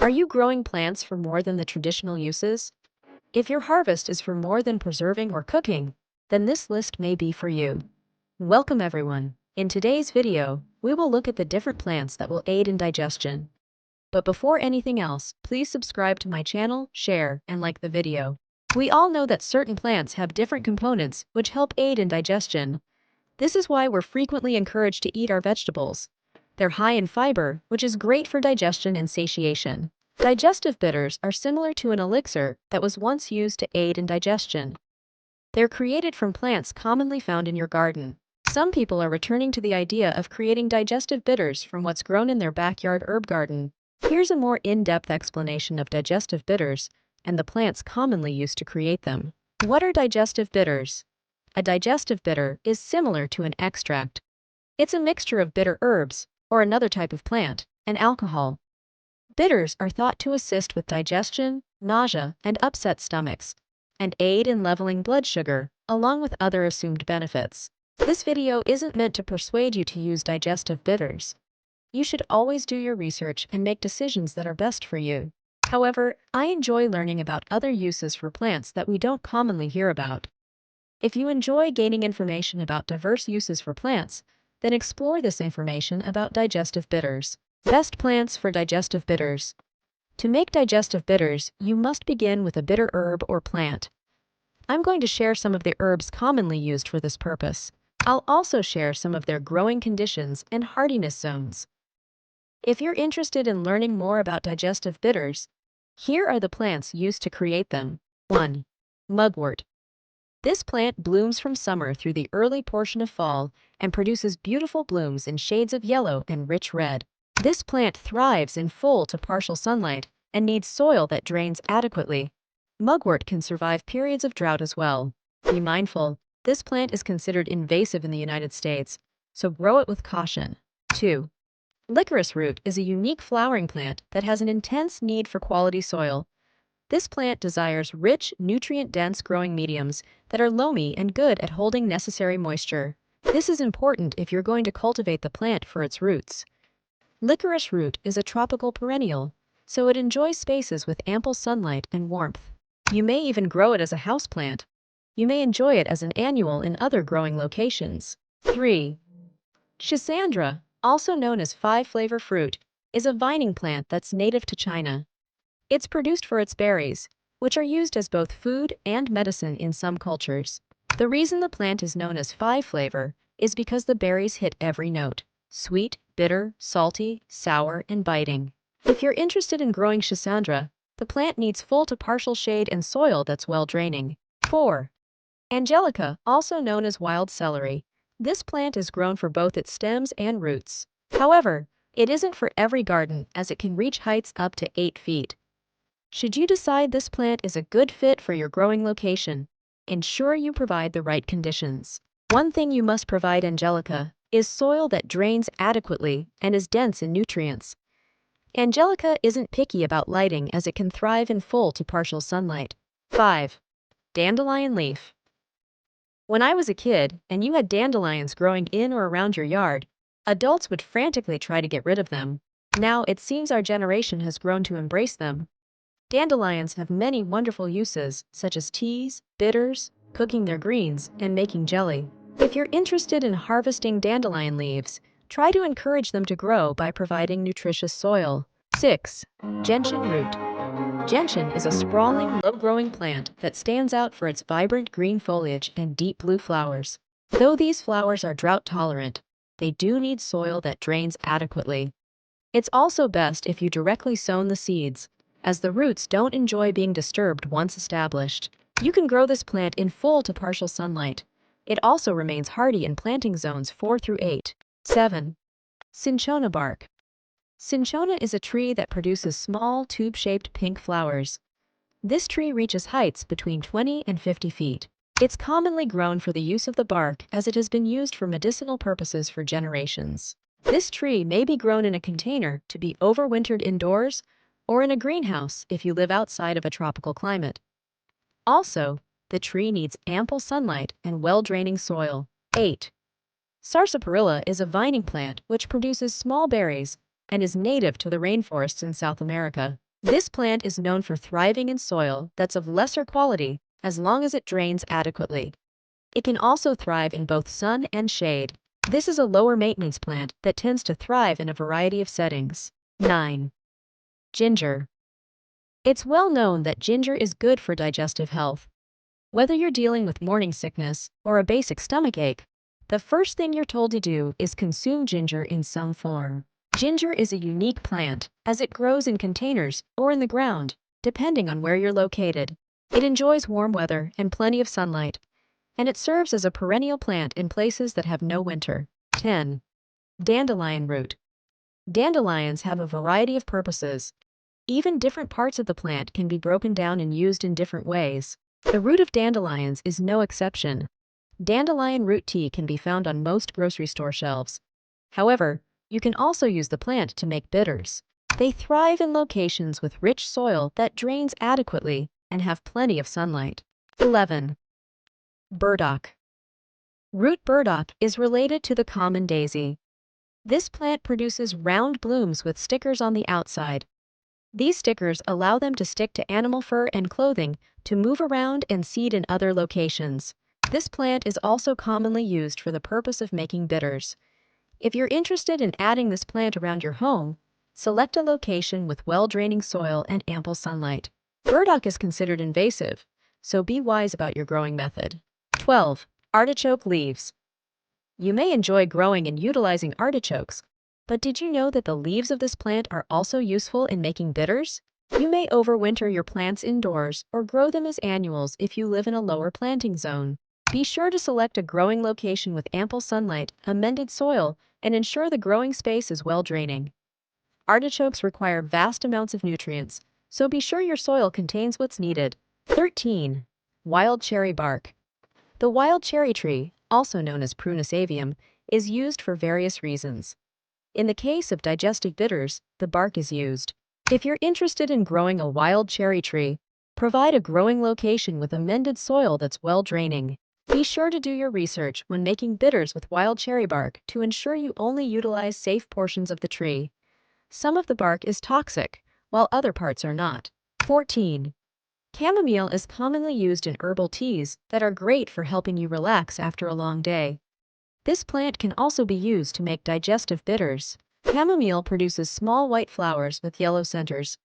Are you growing plants for more than the traditional uses? If your harvest is for more than preserving or cooking, then this list may be for you. Welcome everyone. In today's video, we will look at the different plants that will aid in digestion. But before anything else, please subscribe to my channel, share, and like the video. We all know that certain plants have different components which help aid in digestion. This is why we're frequently encouraged to eat our vegetables. They're high in fiber, which is great for digestion and satiation. Digestive bitters are similar to an elixir that was once used to aid in digestion. They're created from plants commonly found in your garden. Some people are returning to the idea of creating digestive bitters from what's grown in their backyard herb garden. Here's a more in-depth explanation of digestive bitters and the plants commonly used to create them. What are digestive bitters? A digestive bitter is similar to an extract. It's a mixture of bitter herbs, or another type of plant, and alcohol. Bitters are thought to assist with digestion, nausea, and upset stomachs, and aid in leveling blood sugar, along with other assumed benefits. This video isn't meant to persuade you to use digestive bitters. You should always do your research and make decisions that are best for you. However, I enjoy learning about other uses for plants that we don't commonly hear about. If you enjoy gaining information about diverse uses for plants, then explore this information about digestive bitters. Best plants for digestive bitters. To make digestive bitters, you must begin with a bitter herb or plant. I'm going to share some of the herbs commonly used for this purpose. I'll also share some of their growing conditions and hardiness zones. If you're interested in learning more about digestive bitters, here are the plants used to create them. 1. Mugwort. This plant blooms from summer through the early portion of fall and produces beautiful blooms in shades of yellow and rich red. This plant thrives in full to partial sunlight and needs soil that drains adequately. Mugwort can survive periods of drought as well. Be mindful, this plant is considered invasive in the United States, so grow it with caution. 2. Licorice root is a unique flowering plant that has an intense need for quality soil. This plant desires rich, nutrient-dense growing mediums that are loamy and good at holding necessary moisture. This is important if you're going to cultivate the plant for its roots. Licorice root is a tropical perennial, so it enjoys spaces with ample sunlight and warmth. You may even grow it as a houseplant. You may enjoy it as an annual in other growing locations. 3. Schisandra, also known as five-flavor fruit, is a vining plant that's native to China. It's produced for its berries, which are used as both food and medicine in some cultures. The reason the plant is known as five-flavor is because the berries hit every note: sweet, bitter, salty, sour, and biting. If you're interested in growing Schisandra, the plant needs full to partial shade and soil that's well draining. 4. Angelica, also known as wild celery. This plant is grown for both its stems and roots. However, it isn't for every garden as it can reach heights up to 8 feet. Should you decide this plant is a good fit for your growing location, ensure you provide the right conditions. One thing you must provide Angelica is soil that drains adequately and is dense in nutrients. Angelica isn't picky about lighting as it can thrive in full to partial sunlight. 5. Dandelion leaf. When I was a kid and you had dandelions growing in or around your yard, adults would frantically try to get rid of them. Now it seems our generation has grown to embrace them. Dandelions have many wonderful uses, such as teas, bitters, cooking their greens, and making jelly. If you're interested in harvesting dandelion leaves, try to encourage them to grow by providing nutritious soil. 6. Gentian root. Gentian is a sprawling, low-growing plant that stands out for its vibrant green foliage and deep blue flowers. Though these flowers are drought-tolerant, they do need soil that drains adequately. It's also best if you directly sow the seeds, as the roots don't enjoy being disturbed once established. You can grow this plant in full to partial sunlight. It also remains hardy in planting zones 4 through 8. 7. Cinchona bark. Cinchona is a tree that produces small, tube-shaped pink flowers. This tree reaches heights between 20 and 50 feet. It's commonly grown for the use of the bark as it has been used for medicinal purposes for generations. This tree may be grown in a container to be overwintered indoors or in a greenhouse if you live outside of a tropical climate. Also, the tree needs ample sunlight and well-draining soil. 8. Sarsaparilla is a vining plant which produces small berries and is native to the rainforests in South America. This plant is known for thriving in soil that's of lesser quality as long as it drains adequately. It can also thrive in both sun and shade. This is a lower maintenance plant that tends to thrive in a variety of settings. 9. Ginger. It's well known that ginger is good for digestive health. Whether you're dealing with morning sickness or a basic stomachache, the first thing you're told to do is consume ginger in some form. Ginger is a unique plant as it grows in containers or in the ground, depending on where you're located. It enjoys warm weather and plenty of sunlight, and it serves as a perennial plant in places that have no winter. 10. Dandelion root. Dandelions have a variety of purposes. Even different parts of the plant can be broken down and used in different ways. The root of dandelions is no exception. Dandelion root tea can be found on most grocery store shelves. However, you can also use the plant to make bitters. They thrive in locations with rich soil that drains adequately and have plenty of sunlight. 11. Burdock. Root burdock is related to the common daisy. This plant produces round blooms with stickers on the outside. These stickers allow them to stick to animal fur and clothing to move around and seed in other locations. This plant is also commonly used for the purpose of making bitters. If you're interested in adding this plant around your home, select a location with well-draining soil and ample sunlight. Burdock is considered invasive, so be wise about your growing method. 12. Artichoke leaves. You may enjoy growing and utilizing artichokes, but did you know that the leaves of this plant are also useful in making bitters? You may overwinter your plants indoors or grow them as annuals if you live in a lower planting zone. Be sure to select a growing location with ample sunlight, amended soil, and ensure the growing space is well draining. Artichokes require vast amounts of nutrients, so be sure your soil contains what's needed. 13. Wild cherry bark. The wild cherry tree, also known as Prunus avium, is used for various reasons. In the case of digestive bitters, the bark is used. If you're interested in growing a wild cherry tree, provide a growing location with amended soil that's well draining. Be sure to do your research when making bitters with wild cherry bark to ensure you only utilize safe portions of the tree. Some of the bark is toxic, while other parts are not. 14. Chamomile is commonly used in herbal teas that are great for helping you relax after a long day. This plant can also be used to make digestive bitters. Chamomile produces small white flowers with yellow centers.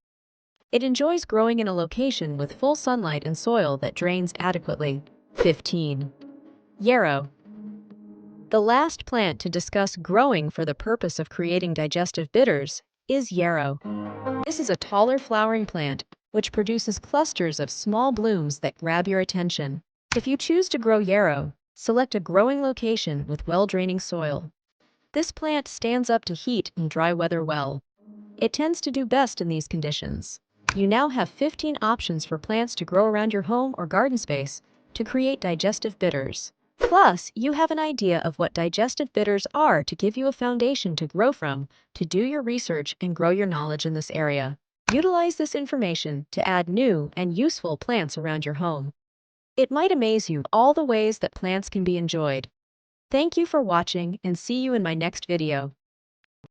It enjoys growing in a location with full sunlight and soil that drains adequately. 15. Yarrow. The last plant to discuss growing for the purpose of creating digestive bitters is yarrow. This is a taller flowering plant which produces clusters of small blooms that grab your attention. If you choose to grow yarrow, select a growing location with well-draining soil. This plant stands up to heat and dry weather well. It tends to do best in these conditions. You now have 15 options for plants to grow around your home or garden space to create digestive bitters. Plus, you have an idea of what digestive bitters are to give you a foundation to grow from, to do your research and grow your knowledge in this area. Utilize this information to add new and useful plants around your home. It might amaze you all the ways that plants can be enjoyed. Thank you for watching and see you in my next video.